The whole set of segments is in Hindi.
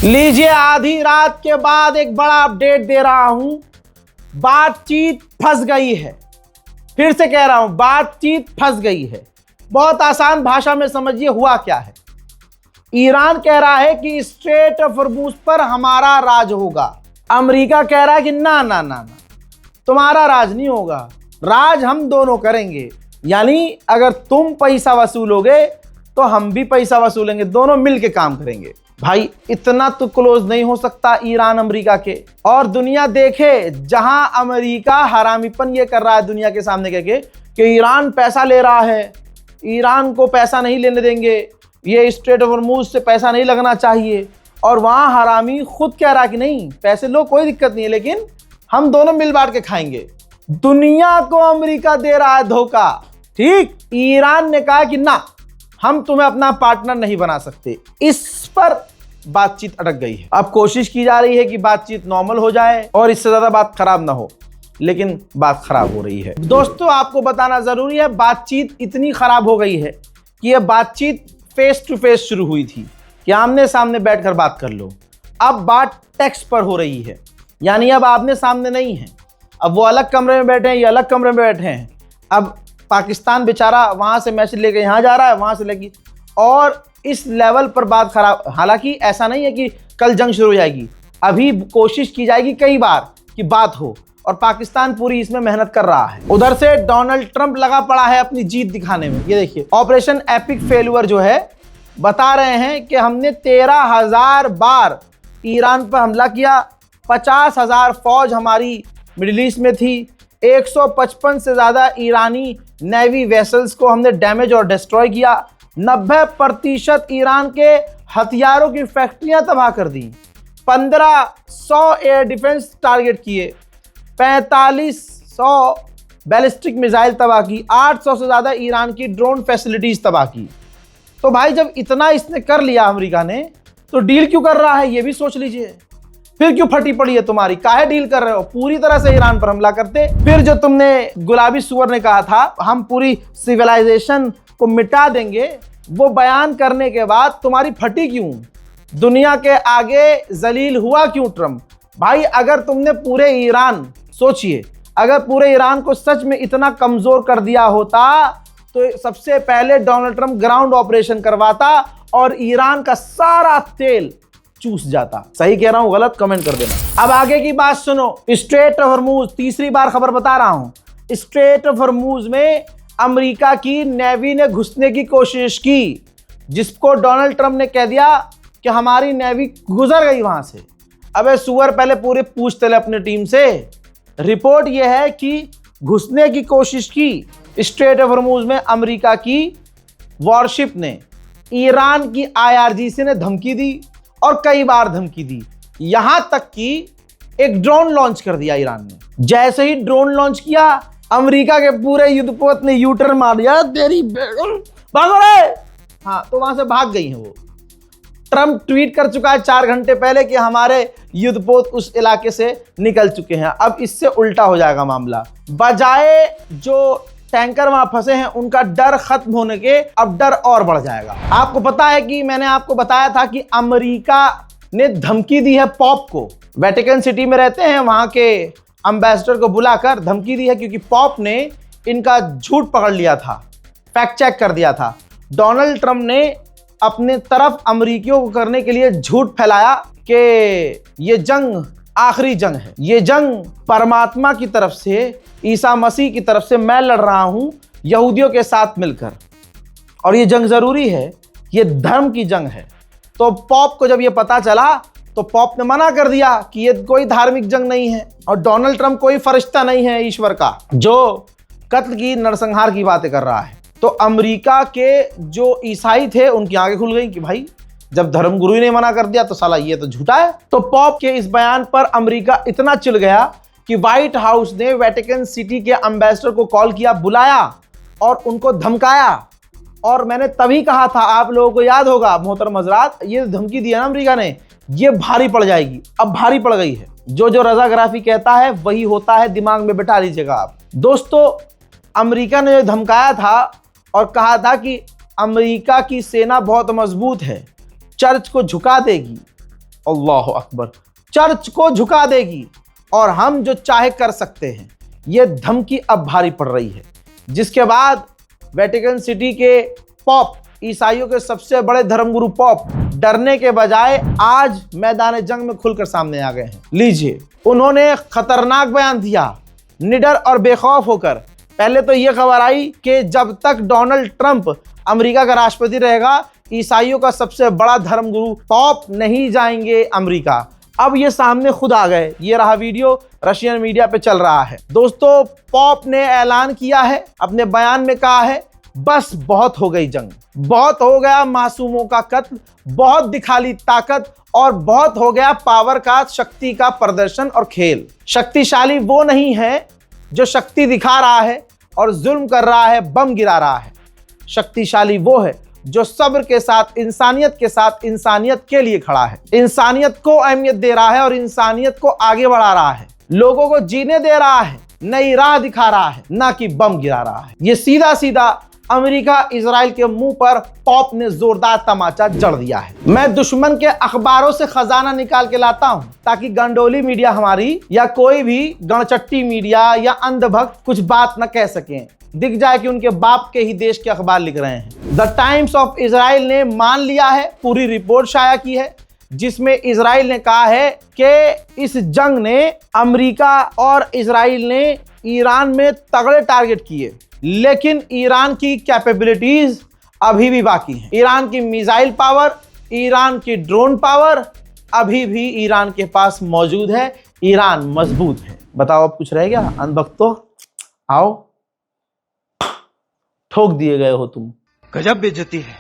लीजिए, आधी रात के बाद एक बड़ा अपडेट दे रहा हूं। बातचीत फंस गई है। फिर से कह रहा हूं, बातचीत फंस गई है। बहुत आसान भाषा में समझिए हुआ क्या है। ईरान कह रहा है कि स्ट्रेट ऑफ हॉर्मुज पर हमारा राज होगा। अमेरिका कह रहा है कि ना ना ना ना, तुम्हारा राज नहीं होगा, राज हम दोनों करेंगे। यानी अगर तुम पैसा वसूलोगे तो हम भी पैसा वसूलेंगे, दोनों मिलके काम करेंगे। भाई इतना तो क्लोज नहीं हो सकता ईरान अमेरिका के। और दुनिया देखे, जहां अमेरिका हरामीपन ये कर रहा है दुनिया के सामने कह के कि ईरान पैसा ले रहा है, ईरान को पैसा नहीं लेने देंगे, ये स्ट्रेट ऑफ हॉर्मुज से पैसा नहीं लगना चाहिए। और वहां हरामी खुद कह रहा कि नहीं, पैसे लो, कोई दिक्कत नहीं है, लेकिन हम दोनों मिल बांट के खाएंगे। दुनिया को अमेरिका दे रहा है धोखा। ठीक, ईरान ने कहा कि ना, हम तुम्हें अपना पार्टनर नहीं बना सकते। इस पर बातचीत अटक गई है। अब कोशिश की जा रही है कि बातचीत नॉर्मल हो जाए और इससे ज्यादा बात खराब ना हो, लेकिन बात खराब हो रही है। दोस्तों, आपको बताना जरूरी है, बातचीत इतनी खराब हो गई है कि यह बातचीत फेस टू फेस शुरू हुई थी कि आमने सामने बैठकर बात कर लो। अब बात टेक्स्ट पर हो रही है, यानी अब आमने सामने नहीं है। अब वो अलग कमरे में बैठे हैं, ये अलग कमरे में बैठे हैं। अब पाकिस्तान बेचारा वहां से मैसेज लेके यहाँ जा रहा है, वहां से लेके, और इस लेवल पर बात खराब। हालांकि ऐसा नहीं है कि कल जंग शुरू हो जाएगी, अभी कोशिश की जाएगी कई बार कि बात हो, और पाकिस्तान पूरी इसमें मेहनत कर रहा है। उधर से डोनाल्ड ट्रंप लगा पड़ा है अपनी जीत दिखाने में। ये देखिए, ऑपरेशन एपिक फेल्यूर जो है, बता रहे हैं कि हमने 13,000 बार ईरान पर हमला किया, 50,000 फौज हमारी मिडिल ईस्ट में थी, 155 से ज़्यादा ईरानी नेवी वेसल्स को हमने डैमेज और डिस्ट्रॉय किया, 90% ईरान के हथियारों की फैक्ट्रियां तबाह कर दी, 1500 एयर डिफेंस टारगेट किए, 4500 बैलिस्टिक मिसाइल तबाह की, 800 से ज़्यादा ईरान की ड्रोन फैसिलिटीज़ तबाह की। तो भाई जब इतना इसने कर लिया अमेरिका ने, तो डील क्यों कर रहा है ये भी सोच लीजिए। फिर क्यों फटी पड़ी है तुम्हारी, काहे डील कर रहे हो? पूरी तरह से ईरान पर हमला करते। फिर जो तुमने गुलाबी सुअर ने कहा था हम पूरी सिविलाइजेशन को मिटा देंगे, वो बयान करने के बाद तुम्हारी फटी क्यों? दुनिया के आगे जलील हुआ क्यों ट्रम्प? भाई अगर तुमने पूरे ईरान, सोचिए, अगर पूरे ईरान को सच में इतना कमजोर कर दिया होता तो सबसे पहले डोनाल्ड ट्रंप ग्राउंड ऑपरेशन करवाता और ईरान का सारा तेल चूस जाता। सही कह रहा हूं गलत कमेंट कर देना। अब आगे की बात सुनो। स्ट्रेट ऑफ हॉर्मुज, तीसरी बार खबर बता रहा हूं, स्ट्रेट ऑफ हॉर्मुज में अमेरिका की नेवी ने घुसने की कोशिश की, जिसको डोनाल्ड ट्रंप ने कह दिया कि हमारी नेवी गुजर गई वहां से। अबे सुअर, पहले पूरे पूछते ले अपनी टीम से। रिपोर्ट यह है कि घुसने की कोशिश की स्ट्रेट ऑफ हॉर्मुज में अमेरिका की वॉरशिप ने, ईरान की IRGC ने धमकी दी और कई बार धमकी दी, यहां तक कि एक ड्रोन लॉन्च कर दिया ईरान ने। जैसे ही ड्रोन लॉन्च किया, अमेरिका के पूरे युद्धपोत ने यूटर्न मार दिया, तेरी भागो रे। हाँ, तो वहां से भाग गई हैं वो। ट्रंप ट्वीट कर चुका है 4 घंटे पहले कि हमारे युद्धपोत उस इलाके से निकल चुके हैं। अब इससे उल्टा हो जाएगा मामला। बजाय जो टैंकर वहां फंसे हैं उनका डर खत्म होने के, अब डर और बढ़ जाएगा। आपको पता है कि मैंने आपको बताया था कि अमेरिका ने धमकी दी है पॉप को। वेटिकन सिटी में रहते हैं, वहां के एम्बेसडर को बुलाकर धमकी दी है, क्योंकि पॉप ने इनका झूठ पकड़ लिया था, फैक्ट चेक कर दिया था। डोनाल्ड ट्रंप ने अपने तरफ अमेरिकियों को करने के लिए झूठ फैलाया कि ये जंग आखिरी जंग है, ये जंग परमात्मा की तरफ से, ईसा मसीह की तरफ से मैं लड़ रहा हूं यहूदियों के साथ मिलकर, और ये जंग जरूरी है, ये धर्म की जंग है। तो पॉप को जब ये पता चला तो पॉप ने मना कर दिया कि ये कोई धार्मिक जंग नहीं है, और डोनाल्ड ट्रंप कोई फरिश्ता नहीं है ईश्वर का जो कत्ल की, नरसंहार की बातें कर रहा है। तो अमेरिका के जो ईसाई थे उनकी आंखें खुल गई कि भाई जब धर्मगुरु ने मना कर दिया तो साला ये तो झूठा है। तो पॉप के इस बयान पर अमेरिका इतना चिढ़ गया कि व्हाइट हाउस ने वेटिकन सिटी के एम्बेसडर को कॉल किया, बुलाया और उनको धमकाया। और मैंने तभी कहा था, आप लोगों को याद होगा मोहतरम हजरात, ये धमकी दी है ना अमेरिका ने, ये भारी पड़ जाएगी। अब भारी पड़ गई है। जो जो रजाग्राफी कहता है वही होता है, दिमाग में बिठा लीजिएगा आप। दोस्तों, अमेरिका ने जो धमकाया था और कहा था कि अमेरिका की सेना बहुत मजबूत है, चर्च को झुका देगी, अल्लाह अकबर, चर्च को झुका देगी और हम जो चाहे कर सकते हैं, ये धमकी अब भारी पड़ रही है। जिसके बाद वेटिकन सिटी के पॉप, ईसाइयों के सबसे बड़े धर्मगुरु पॉप, डरने के बजाय आज मैदान जंग में खुलकर सामने आ गए हैं। लीजिए, उन्होंने खतरनाक बयान दिया, निडर और बेखौफ होकर। पहले तो यह खबर आई कि जब तक डोनाल्ड ट्रंप अमेरिका का राष्ट्रपति रहेगा, ईसाइयों का सबसे बड़ा धर्मगुरु पॉप नहीं जाएंगे अमेरिका। अब ये सामने खुद आ गए। ये रहा वीडियो, रशियन मीडिया पे चल रहा है। दोस्तों, पॉप ने ऐलान किया है, अपने बयान में कहा है, बस बहुत हो गई जंग, बहुत हो गया मासूमों का कत्ल, बहुत दिखा ली ताकत और बहुत हो गया पावर का, शक्ति का प्रदर्शन और खेल। शक्तिशाली वो नहीं है जो शक्ति दिखा रहा है और जुल्म कर रहा है, बम गिरा रहा है। शक्तिशाली वो है जो सब्र के साथ, इंसानियत के साथ, इंसानियत के लिए खड़ा है, इंसानियत को अहमियत दे रहा है और इंसानियत को आगे बढ़ा रहा है, लोगों को जीने दे रहा है, नई राह दिखा रहा है, ना कि बम गिरा रहा है। ये सीधा सीधा अमेरिका इजराइल के मुंह पर पॉप ने जोरदार तमाचा जड़ दिया है। मैं दुश्मन के अखबारों से खजाना निकाल के लाता हूं ताकि गंडोली मीडिया हमारी या कोई भी गणचट्टी मीडिया या अंधभक्त कुछ बात न कह सकें। दिख जाए कि उनके बाप के ही देश के अखबार लिख रहे हैं। द टाइम्स ऑफ इजराइल ने मान लिया है, पूरी रिपोर्ट शाया की है, जिसमें इजराइल ने कहा है कि इस जंग ने, अमेरिका और इजराइल ने ईरान में तगड़े टारगेट किए, लेकिन ईरान की कैपेबिलिटीज अभी भी बाकी हैं। ईरान की मिसाइल पावर, ईरान की ड्रोन पावर अभी भी ईरान के पास मौजूद है। ईरान मजबूत है। बताओ अब कुछ रह गया? अनभक्तों, आओ, ठोक दिए गए हो तुम। गजब बेइज्जती है।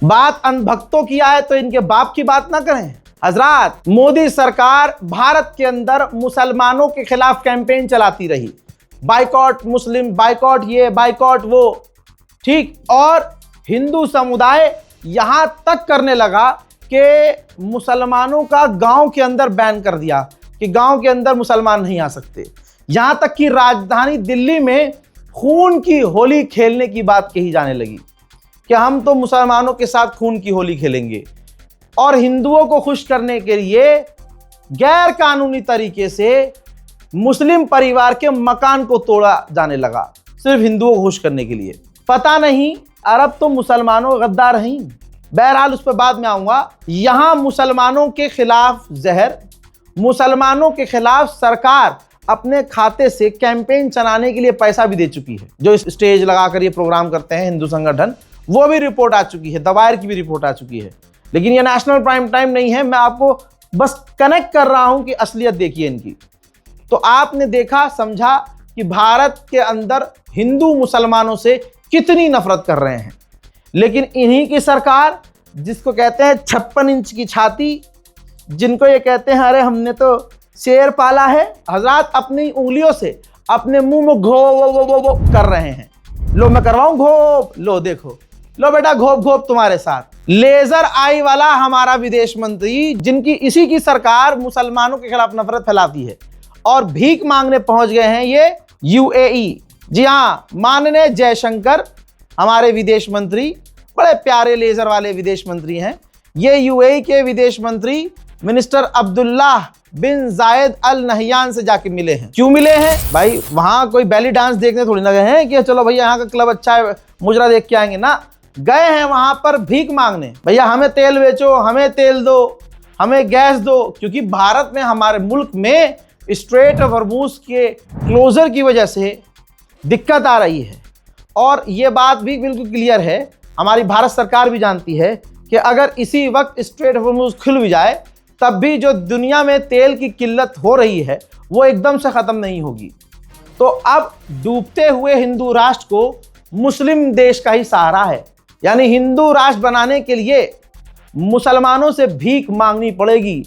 बात अनभक्तों की आए तो इनके बाप की बात ना करें। हजरात, मोदी सरकार भारत के अंदर मुसलमानों के खिलाफ कैंपेन चलाती रही, बाइकॉट मुस्लिम, बाइकॉट ये, बाइकॉट वो, ठीक। और हिंदू समुदाय यहां तक करने लगा कि मुसलमानों का गांव के अंदर बैन कर दिया कि गांव के अंदर मुसलमान नहीं आ सकते। यहां तक कि राजधानी दिल्ली में खून की होली खेलने की बात कही जाने लगी कि हम तो मुसलमानों के साथ खून की होली खेलेंगे। और हिंदुओं को खुश करने के लिए गैर कानूनी तरीके से मुस्लिम परिवार के मकान को तोड़ा जाने लगा, सिर्फ हिंदुओं को खुश करने के लिए। पता नहीं अरब तो मुसलमानों गद्दार हैं। बहरहाल उस पर बाद में आऊंगा। यहां मुसलमानों के खिलाफ जहर, मुसलमानों के खिलाफ सरकार अपने खाते से कैंपेन चलाने के लिए पैसा भी दे चुकी है। जो स्टेज लगाकर ये प्रोग्राम करते हैं हिंदू संगठन, वो भी रिपोर्ट आ चुकी है, दवायर की भी रिपोर्ट आ चुकी है। लेकिन ये नेशनल प्राइम टाइम नहीं है, मैं आपको बस कनेक्ट कर रहा हूं कि असलियत देखिए इनकी। तो आपने देखा, समझा कि भारत के अंदर हिंदू मुसलमानों से कितनी नफरत कर रहे हैं। लेकिन इन्हीं की सरकार, जिसको कहते हैं 56 इंच की छाती, जिनको ये कहते हैं अरे हमने तो शेर पाला है, हजरात अपनी उंगलियों से अपने मुंह में घो कर रहे हैं। लो मैं करवाऊं घोप, लो देखो, लो बेटा घोप घोप तुम्हारे साथ। लेजर आई वाला हमारा विदेश मंत्री, जिनकी इसी की सरकार मुसलमानों के खिलाफ नफरत फैलाती है, और भीख मांगने पहुंच गए हैं ये यूएई। जी हाँ, माननीय जयशंकर हमारे विदेश मंत्री, बड़े प्यारे लेजर वाले विदेश मंत्री हैं। ये यूएई के विदेश मंत्री मिनिस्टर अब्दुल्लाह बिन जायद अल नहयान से जाके मिले हैं। क्यों मिले हैं भाई? वहां कोई बैली डांस देखने थोड़ी ना गए हैं कि चलो भैया यहाँ का क्लब अच्छा है, मुजरा देख के आएंगे ना। गए हैं वहां पर भीख मांगने, भैया हमें तेल बेचो, हमें तेल दो, हमें गैस दो। क्योंकि भारत में, हमारे मुल्क में स्ट्रेट ऑफ हॉर्मूज के क्लोजर की वजह से दिक्कत आ रही है। और ये बात भी बिल्कुल क्लियर है, हमारी भारत सरकार भी जानती है कि अगर इसी वक्त स्ट्रेट ऑफ हॉर्मूज खुल भी जाए, तब भी जो दुनिया में तेल की किल्लत हो रही है वो एकदम से ख़त्म नहीं होगी। तो अब डूबते हुए हिंदू राष्ट्र को मुस्लिम देश का ही सहारा है, यानी हिंदू राष्ट्र बनाने के लिए मुसलमानों से भीख मांगनी पड़ेगी।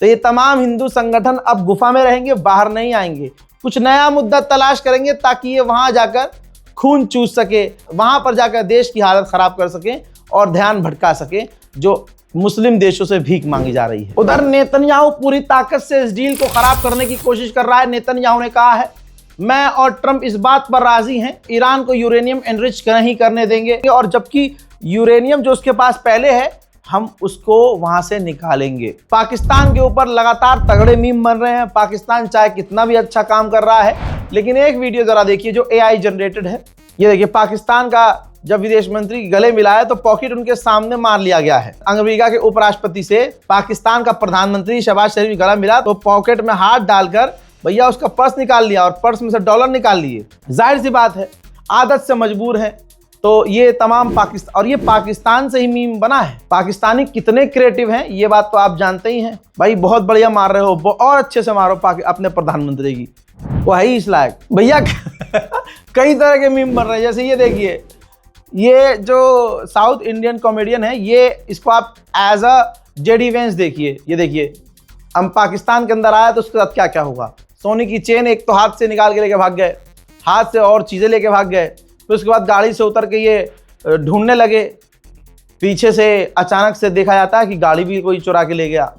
तो ये तमाम हिंदू संगठन अब गुफा में रहेंगे, बाहर नहीं आएंगे, कुछ नया मुद्दा तलाश करेंगे ताकि ये वहां जाकर खून चूस सके, वहां पर जाकर देश की हालत खराब कर सके और ध्यान भटका सके जो मुस्लिम देशों से भीख मांगी जा रही है। उधर नेतन्याहू पूरी ताकत से इस डील को खराब करने की कोशिश कर रहा है। नेतन्याहू ने कहा है, मैं और ट्रंप इस बात पर राजी हैं, ईरान को यूरेनियम एनरिच नहीं करने देंगे। और जबकि यूरेनियम जो उसके पास पहले है हम उसको वहां से निकालेंगे। पाकिस्तान के ऊपर लगातार तगड़े मीम बन रहे हैं। पाकिस्तान चाहे कितना भी अच्छा काम कर रहा है, लेकिन एक वीडियो जरा देखिए जो AI जनरेटेड है। ये देखिए, पाकिस्तान का जब विदेश मंत्री गले मिलाए तो पॉकेट उनके सामने मार लिया गया है। अमेरिका के उपराष्ट्रपति से पाकिस्तान का प्रधानमंत्री शहबाज शरीफ गला मिला तो पॉकेट में हाथ डालकर भैया उसका पर्स निकाल लिया और पर्स में से डॉलर निकाल लिए। जाहिर सी बात है, आदत से मजबूर है। तो ये तमाम पाकिस्तान, और ये पाकिस्तान से ही मीम बना है। पाकिस्तानी कितने क्रिएटिव हैं ये बात तो आप जानते ही हैं। भाई बहुत बढ़िया मार रहे हो, और अच्छे से मारो अपने प्रधानमंत्री की, वो है ही इस लायक भैया। कई तरह के मीम बन रहे हैं। जैसे ये देखिए, ये जो साउथ इंडियन कॉमेडियन है, ये इसको आप एज अ जेडी वेंस देखिए। ये देखिए, हम पाकिस्तान के अंदर आया तो उसके साथ क्या क्या होगा। सोने की चेन एक तो हाथ से निकाल के लेके भाग गए, हाथ से और चीज़ें लेके भाग गए। फिर उसके बाद गाड़ी से उतर के ये ढूंढने लगे। पीछे से अचानक से देखा जाता है कि गाड़ी भी कोई चुरा के ले गया।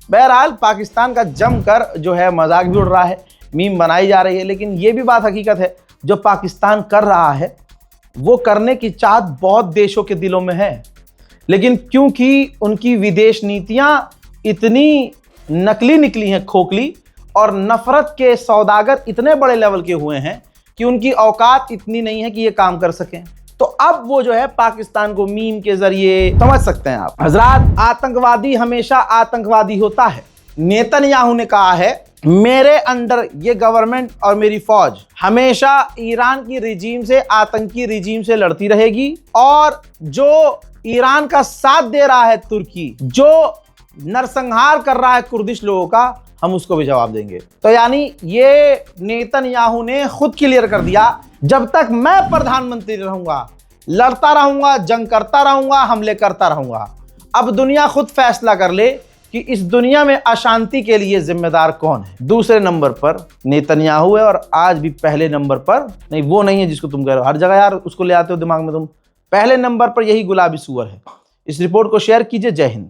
बहरहाल पाकिस्तान का जमकर जो है मजाक भी उड़ रहा है, मीम बनाई जा रही है। लेकिन ये भी बात हकीकत है, जो पाकिस्तान कर रहा है वो करने की चाहत बहुत देशों के दिलों में है, लेकिन क्योंकि उनकी विदेश नीतियां इतनी नकली निकली हैं, खोखली, और नफरत के सौदागर इतने बड़े लेवल के हुए हैं कि उनकी औकात इतनी नहीं है कि ये काम कर सकें। तो अब वो जो है पाकिस्तान को मीम के जरिए, समझ सकते हैं आप हजरात, आतंकवादी हमेशा आतंकवादी होता है। नेतन्याहू ने कहा है, मेरे अंडर ये गवर्नमेंट और मेरी फौज हमेशा ईरान की रिजीम से, आतंकी रिजीम से लड़ती रहेगी, और जो ईरान का साथ दे रहा है तुर्की, जो नरसंहार कर रहा है कुर्दिश लोगों का, हम उसको भी जवाब देंगे। तो यानी ये नेतन्याहू ने खुद क्लियर कर दिया, जब तक मैं प्रधानमंत्री रहूंगा लड़ता रहूंगा, जंग करता रहूंगा, हमले करता रहूंगा। अब दुनिया खुद फैसला कर ले कि इस दुनिया में अशांति के लिए जिम्मेदार कौन है। दूसरे नंबर पर नेतन्याहू है, और आज भी पहले नंबर पर नहीं, वो नहीं है जिसको तुम कह रहे हो। हर जगह यार उसको ले आते हो दिमाग में तुम। पहले नंबर पर यही गुलाबी सूअर है। इस रिपोर्ट को शेयर कीजिए। जय हिंद।